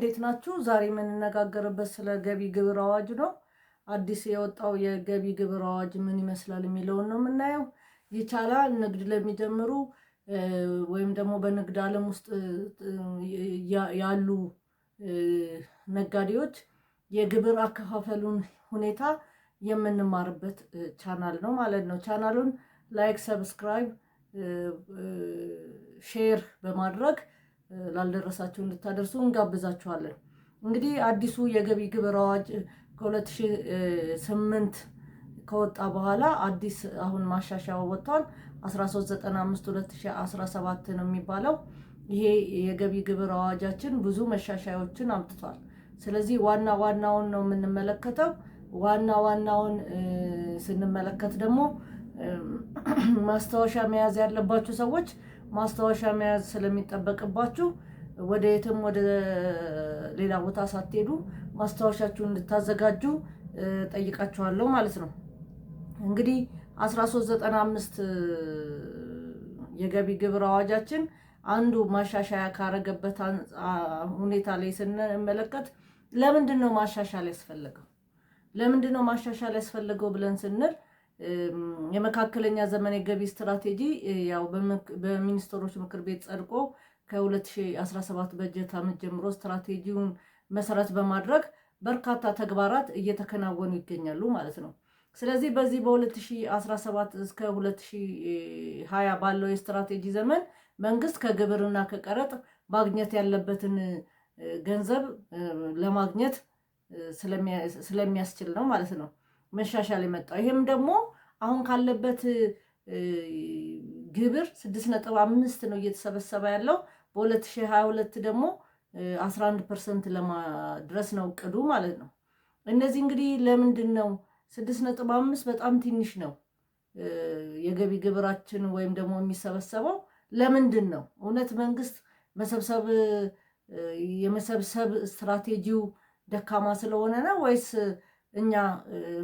እንዴት ናችሁ? ዛሬ የምንነጋገርበት ስለ ገቢ ግብር አዋጅ ነው። አዲስ የወጣው የገቢ ግብር አዋጅ ምን ይመስላል የሚለውን ነው የምናየው። ይቻላል ንግድ ለሚጀምሩ ወይም ደግሞ በንግድ ዓለም ውስጥ ያሉ ነጋዴዎች የግብር አከፋፈሉን ሁኔታ የምንማርበት ቻናል ነው ማለት ነው። ቻናሉን ላይክ፣ ሰብስክራይብ፣ ሼር በማድረግ ላልደረሳችሁ እንድታደርሱ እንጋብዛችኋለን። እንግዲህ አዲሱ የገቢ ግብር አዋጅ ከ2008 ከወጣ በኋላ አዲስ አሁን ማሻሻያ ወጥቷል። 1395/2017 ነው የሚባለው። ይሄ የገቢ ግብር አዋጃችን ብዙ መሻሻያዎችን አምጥቷል። ስለዚህ ዋና ዋናውን ነው የምንመለከተው። ዋና ዋናውን ስንመለከት ደግሞ ማስታወሻ መያዝ ያለባችሁ ሰዎች ማስታወሻ መያዝ ስለሚጠበቅባችሁ ወደ የትም ወደ ሌላ ቦታ ሳትሄዱ ማስታወሻችሁን እንድታዘጋጁ ጠይቃችኋለሁ ማለት ነው። እንግዲህ 1395 የገቢ ግብር አዋጃችን አንዱ ማሻሻያ ካረገበት ሁኔታ ላይ ስንመለከት ለምንድን ነው ማሻሻል ያስፈልገው? ለምንድን ነው ማሻሻል ያስፈልገው ብለን ስንል የመካከለኛ ዘመን የገቢ ስትራቴጂ ያው በሚኒስትሮች ምክር ቤት ጸድቆ ከ2017 በጀት ዓመት ጀምሮ ስትራቴጂውን መሰረት በማድረግ በርካታ ተግባራት እየተከናወኑ ይገኛሉ ማለት ነው። ስለዚህ በዚህ በ2017 እስከ 2020 ባለው የስትራቴጂ ዘመን መንግስት ከግብርና ከቀረጥ ማግኘት ያለበትን ገንዘብ ለማግኘት ስለሚያስችል ነው ማለት ነው መሻሻል የመጣው። ይህም ደግሞ አሁን ካለበት ግብር 6.5 ነው እየተሰበሰበ ያለው። በ2022 ደግሞ 11% ለማድረስ ነው እቅዱ ማለት ነው። እነዚህ እንግዲህ ለምንድን ነው 6.5 በጣም ትንሽ ነው የገቢ ግብራችን ወይም ደግሞ የሚሰበሰበው ለምንድን ነው? እውነት መንግስት የመሰብሰብ ስትራቴጂው ደካማ ስለሆነ ነው ወይስ እኛ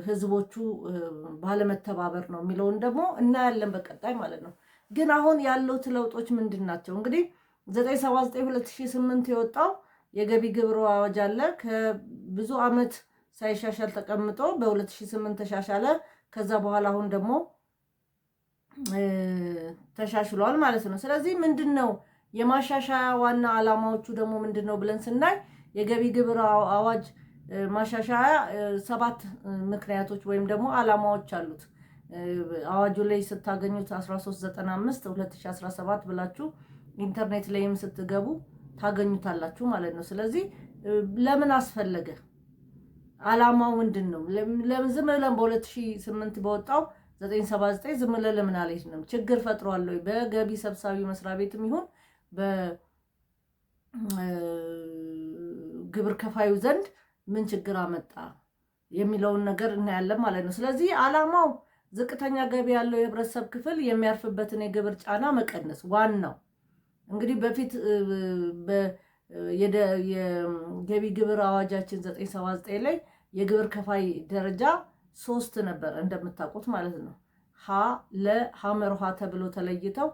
ህዝቦቹ ባለመተባበር ነው የሚለውን ደግሞ እናያለን በቀጣይ ማለት ነው። ግን አሁን ያሉት ለውጦች ምንድን ናቸው? እንግዲህ 979/2008 የወጣው የገቢ ግብር አዋጅ አለ። ከብዙ ዓመት ሳይሻሻል ተቀምጦ በ2008 ተሻሻለ። ከዛ በኋላ አሁን ደግሞ ተሻሽሏል ማለት ነው። ስለዚህ ምንድን ነው የማሻሻያ ዋና ዓላማዎቹ ደግሞ ምንድን ነው ብለን ስናይ የገቢ ግብር አዋጅ ማሻሻያ 7 ምክንያቶች ወይም ደግሞ ዓላማዎች አሉት። አዋጁ ላይ ስታገኙት 1395/2017 ብላችሁ ኢንተርኔት ላይም ስትገቡ ታገኙታላችሁ ማለት ነው። ስለዚህ ለምን አስፈለገ? ዓላማው ምንድን ነው? ለምን ዝም ብለን በ2008 በወጣው 979 ዝም ብለን ለምን አልሄድንም? ችግር ፈጥሯል ወይ? በገቢ ሰብሳቢ መስሪያ ቤትም ይሁን በግብር ከፋዩ ዘንድ ምን ችግር አመጣ የሚለውን ነገር እናያለን ማለት ነው። ስለዚህ ዓላማው ዝቅተኛ ገቢ ያለው የህብረተሰብ ክፍል የሚያርፍበትን የግብር ጫና መቀነስ ዋናው። እንግዲህ በፊት የገቢ ግብር አዋጃችን 979 ላይ የግብር ከፋይ ደረጃ 3 ነበር እንደምታውቁት ማለት ነው። ሐመርሃ ተብሎ ተለይተው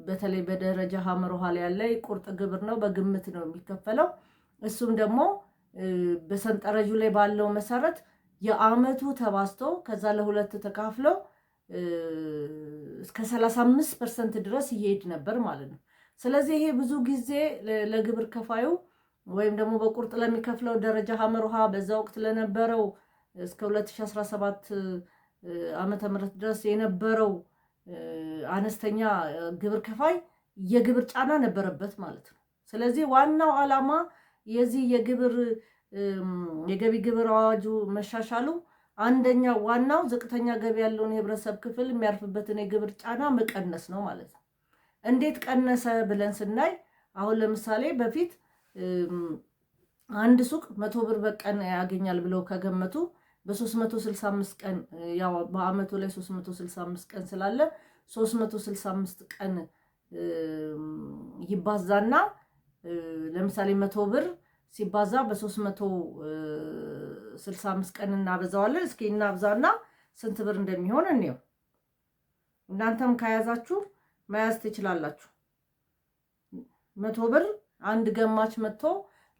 በተለይ በደረጃ ሐመርሃ ላይ ያለ ቁርጥ ግብር ነው፣ በግምት ነው የሚከፈለው። እሱም ደግሞ በሰንጠረዡ ላይ ባለው መሰረት የአመቱ ተባዝቶ ከዛ ለሁለት ተካፍለው እስከ 35% ድረስ ይሄድ ነበር ማለት ነው። ስለዚህ ይሄ ብዙ ጊዜ ለግብር ከፋዩ ወይም ደግሞ በቁርጥ ለሚከፍለው ደረጃ ሐመርሃ በዛ ወቅት ለነበረው እስከ 2017 ዓመተ ምህረት ድረስ የነበረው አነስተኛ ግብር ከፋይ የግብር ጫና ነበረበት ማለት ነው። ስለዚህ ዋናው ዓላማ የዚህ የገቢ ግብር አዋጁ መሻሻሉ አንደኛው ዋናው ዝቅተኛ ገቢ ያለውን የህብረተሰብ ክፍል የሚያርፍበትን የግብር ጫና መቀነስ ነው ማለት ነው። እንዴት ቀነሰ ብለን ስናይ አሁን ለምሳሌ በፊት አንድ ሱቅ 100 ብር በቀን ያገኛል ብለው ከገመቱ በ365 ቀን ያው በአመቱ ላይ 365 ቀን ስላለ 365 ቀን ይባዛና ለምሳሌ 100 ብር ሲባዛ በ365 ቀን እናበዛዋለን። እስኪ እናብዛና ስንት ብር እንደሚሆን እንየው። እናንተም ከያዛችሁ መያዝ ትችላላችሁ። 100 ብር አንድ ገማች መጥቶ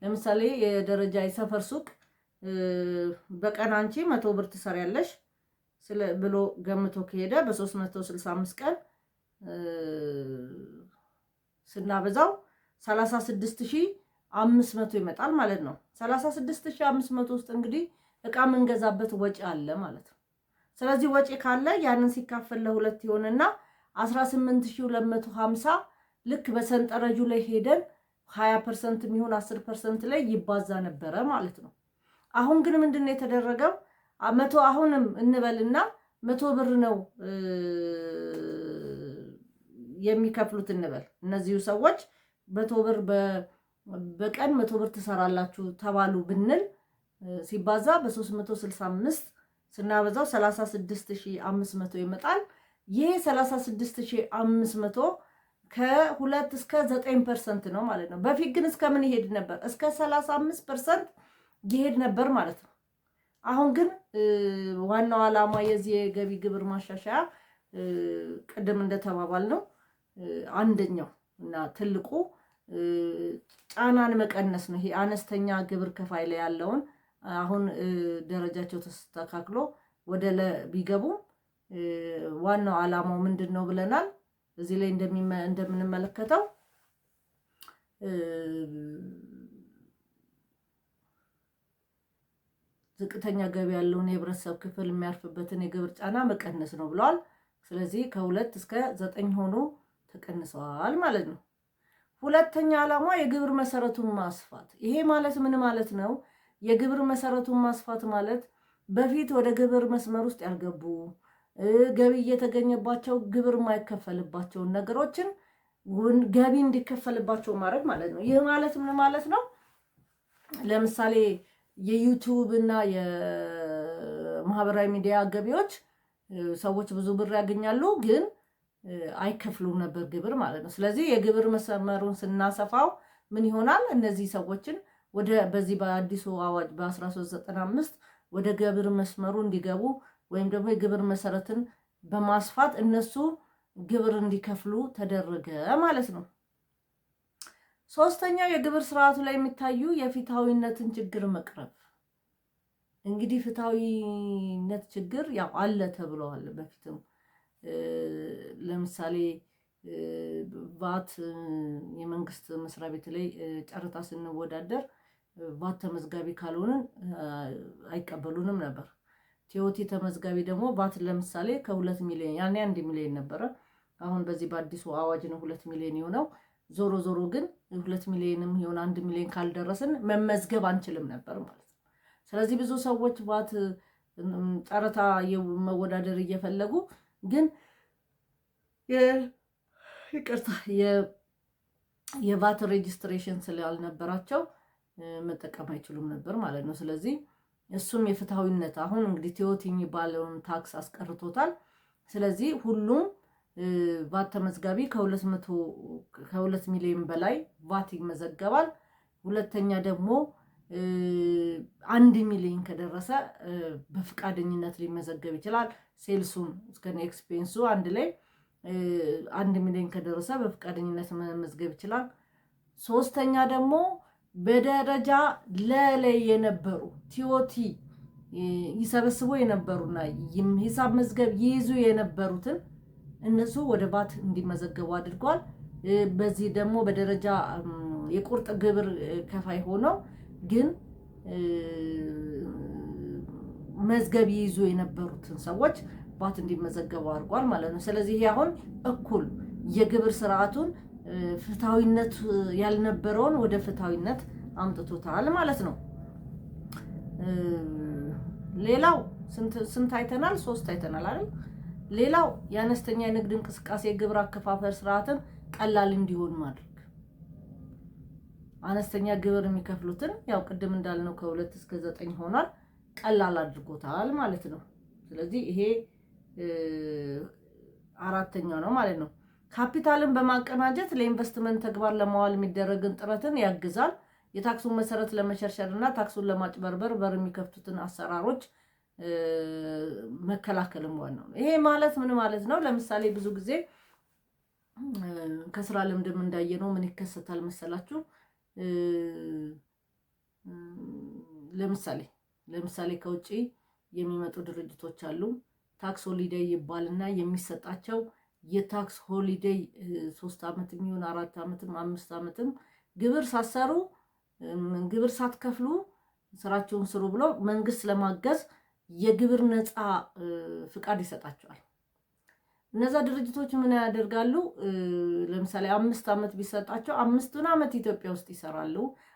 ለምሳሌ የደረጃ የሰፈር ሱቅ በቀን አንቺ 100 ብር ትሰሪያለሽ ብሎ ገምቶ ከሄደ በ365 ቀን ስናበዛው 36500 ይመጣል ማለት ነው። 36500 ውስጥ እንግዲህ እቃ የምንገዛበት ወጪ አለ ማለት ነው። ስለዚህ ወጪ ካለ ያንን ሲካፈል ለሁለት ይሆንና 18250 ልክ በሰንጠረጁ ላይ ሄደን 20% የሚሆን 10% ላይ ይባዛ ነበረ ማለት ነው። አሁን ግን ምንድነው የተደረገው? 100 አሁንም እንበልና 100 ብር ነው የሚከፍሉት እንበል። እነዚህ ሰዎች 100 ብር በቀን 100 ብር ትሰራላችሁ ተባሉ ብንል ሲባዛ በ365 ስናበዛው 36500 ይመጣል። ይሄ 36500 ከ2 እስከ 9% ነው ማለት ነው። በፊት ግን እስከ ምን ይሄድ ነበር? እስከ 35% ይሄድ ነበር ማለት ነው። አሁን ግን ዋናው ዓላማ የዚህ የገቢ ግብር ማሻሻያ ቅድም እንደተባባል ነው አንደኛው እና ትልቁ ጫናን መቀነስ ነው። ይሄ አነስተኛ ግብር ከፋይ ላይ ያለውን አሁን ደረጃቸው ተስተካክሎ ወደ ቢገቡ ዋናው ዓላማው ምንድነው ብለናል። እዚህ ላይ እንደምንመለከተው ዝቅተኛ ገቢ ያለውን የህብረተሰብ ክፍል የሚያርፍበትን የግብር ጫና መቀነስ ነው ብለዋል። ስለዚህ ከ2 እስከ 9 ሆኖ ተቀንሰዋል ማለት ነው። ሁለተኛ ዓላማ የግብር መሰረቱን ማስፋት። ይሄ ማለት ምን ማለት ነው? የግብር መሰረቱን ማስፋት ማለት በፊት ወደ ግብር መስመር ውስጥ ያልገቡ ገቢ እየተገኘባቸው ግብር የማይከፈልባቸውን ነገሮችን ገቢ እንዲከፈልባቸው ማድረግ ማለት ነው። ይህ ማለት ምን ማለት ነው? ለምሳሌ የዩቲዩብ እና የማህበራዊ ሚዲያ ገቢዎች ሰዎች ብዙ ብር ያገኛሉ፣ ግን አይከፍሉም ነበር ግብር ማለት ነው። ስለዚህ የግብር መስመሩን ስናሰፋው ምን ይሆናል? እነዚህ ሰዎችን በዚህ በአዲሱ አዋጅ በ1395 ወደ ግብር መስመሩ እንዲገቡ ወይም ደግሞ የግብር መሰረትን በማስፋት እነሱ ግብር እንዲከፍሉ ተደረገ ማለት ነው። ሶስተኛው የግብር ስርዓቱ ላይ የሚታዩ የፍትሃዊነትን ችግር መቅረፍ። እንግዲህ ፍትሃዊነት ችግር ያው አለ ተብለዋል በፊትም። ለምሳሌ ቫት የመንግስት መስሪያ ቤት ላይ ጨረታ ስንወዳደር ቫት ተመዝጋቢ ካልሆንን አይቀበሉንም ነበር። ቲዮቲ ተመዝጋቢ ደግሞ ቫት ለምሳሌ ከ2 ሚሊዮን ያኔ 1 ሚሊዮን ነበረ። አሁን በዚህ በአዲሱ አዋጅ ነው 2 ሚሊዮን የሆነው። ዞሮ ዞሮ ግን 2 ሚሊዮንም ይሁን 1 ሚሊዮን ካልደረስን መመዝገብ አንችልም ነበር ማለት ነው። ስለዚህ ብዙ ሰዎች ቫት ጨረታ መወዳደር እየፈለጉ ግን ይቅርታ የቫት ሬጅስትሬሽን ስላልነበራቸው መጠቀም አይችሉም ነበር ማለት ነው። ስለዚህ እሱም የፍትሃዊነት አሁን እንግዲህ ቲዮቲ የሚባለውን ታክስ አስቀርቶታል። ስለዚህ ሁሉም ቫት ተመዝጋቢ ከ2 ሚሊዮን በላይ ቫት ይመዘገባል። ሁለተኛ ደግሞ 1 ሚሊዮን ከደረሰ በፍቃደኝነት ሊመዘገብ ይችላል። ሴልሱን እስከነ ኤክስፔንሱ አንድ ላይ 1 ሚሊዮን ከደረሰ በፍቃደኝነት መመዝገብ ይችላል። ሶስተኛ ደግሞ በደረጃ ላይ የነበሩ ቲዮቲ ይሰበስቡ የነበሩና ሂሳብ መዝገብ ይይዙ የነበሩትን እነሱ ወደ ቫት እንዲመዘገቡ አድርጓል። በዚህ ደግሞ በደረጃ የቁርጥ ግብር ከፋይ ሆነው ግን መዝገብ ይይዙ የነበሩትን ሰዎች ቫት እንዲመዘገቡ አድርጓል ማለት ነው። ስለዚህ አሁን እኩል የግብር ስርዓቱን ፍትሃዊነት ያልነበረውን ወደ ፍትሃዊነት አምጥቶታል ማለት ነው። ሌላው ስንት አይተናል? 3 አይተናል አይደል? ሌላው የአነስተኛ የንግድ እንቅስቃሴ ግብር አከፋፈል ስርዓትን ቀላል እንዲሆን ማድረግ። አነስተኛ ግብር የሚከፍሉትን ያው ቅድም እንዳልነው ከ2 እስከ 9 ሆኗል፣ ቀላል አድርጎታል ማለት ነው። ስለዚህ ይሄ አራተኛው ነው ማለት ነው። ካፒታልን በማቀናጀት ለኢንቨስትመንት ተግባር ለማዋል የሚደረግን ጥረትን ያግዛል። የታክሱን መሰረት ለመሸርሸር እና ታክሱን ለማጭበርበር በር የሚከፍቱትን አሰራሮች መከላከልም ዋናው ነው። ይሄ ማለት ምን ማለት ነው? ለምሳሌ ብዙ ጊዜ ከስራ ልምድም እንዳየነው ምን ይከሰታል መሰላችሁ? ለምሳሌ ከውጪ የሚመጡ ድርጅቶች አሉ። ታክስ ሆሊዴይ ይባልና የሚሰጣቸው የታክስ ሆሊዴይ 3 ዓመት የሚሆን 4 ዓመትም 5 ዓመትም ግብር ሳሰሩ ግብር ሳትከፍሉ ስራቸውን ስሩ ብሎ መንግስት ለማገዝ የግብር ነፃ ፍቃድ ይሰጣቸዋል። እነዛ ድርጅቶች ምን ያደርጋሉ? ለምሳሌ 5 ዓመት ቢሰጣቸው 5ቱን ዓመት ኢትዮጵያ ውስጥ ይሰራሉ፣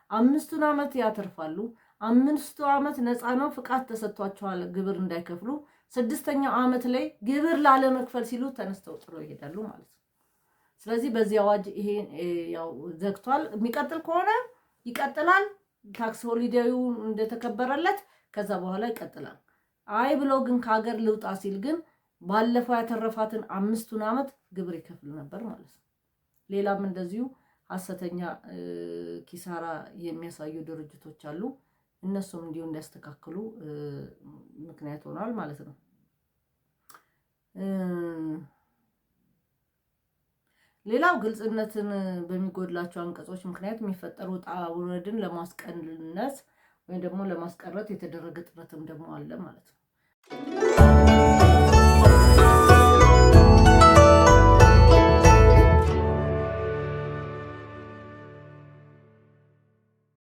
5ቱን ዓመት ያተርፋሉ። 5ቱ ዓመት ነፃ ነው፣ ፍቃድ ተሰጥቷቸዋል ግብር እንዳይከፍሉ። 6ኛው ዓመት ላይ ግብር ላለመክፈል ሲሉ ተነስተው ጥለው ይሄዳሉ ማለት ነው። ስለዚህ በዚህ አዋጅ ይሄ ያው ዘግቷል። የሚቀጥል ከሆነ ይቀጥላል። ታክስ ሆሊዴዩ እንደተከበረለት ከዛ በኋላ ይቀጥላል። አይ ብሎ ግን ከሀገር ልውጣ ሲል ግን ባለፈው ያተረፋትን 5ቱን ዓመት ግብር ይከፍል ነበር ማለት ነው። ሌላም እንደዚሁ ሐሰተኛ ኪሳራ የሚያሳዩ ድርጅቶች አሉ። እነሱም እንዲሁ እንዲያስተካክሉ ምክንያት ሆኗል ማለት ነው። ሌላው ግልጽነትን በሚጎድላቸው አንቀጾች ምክንያት የሚፈጠሩ ውጣ ውረድን ለማስቀነስ ወይም ደግሞ ለማስቀረት የተደረገ ጥረትም ደግሞ አለ ማለት ነው።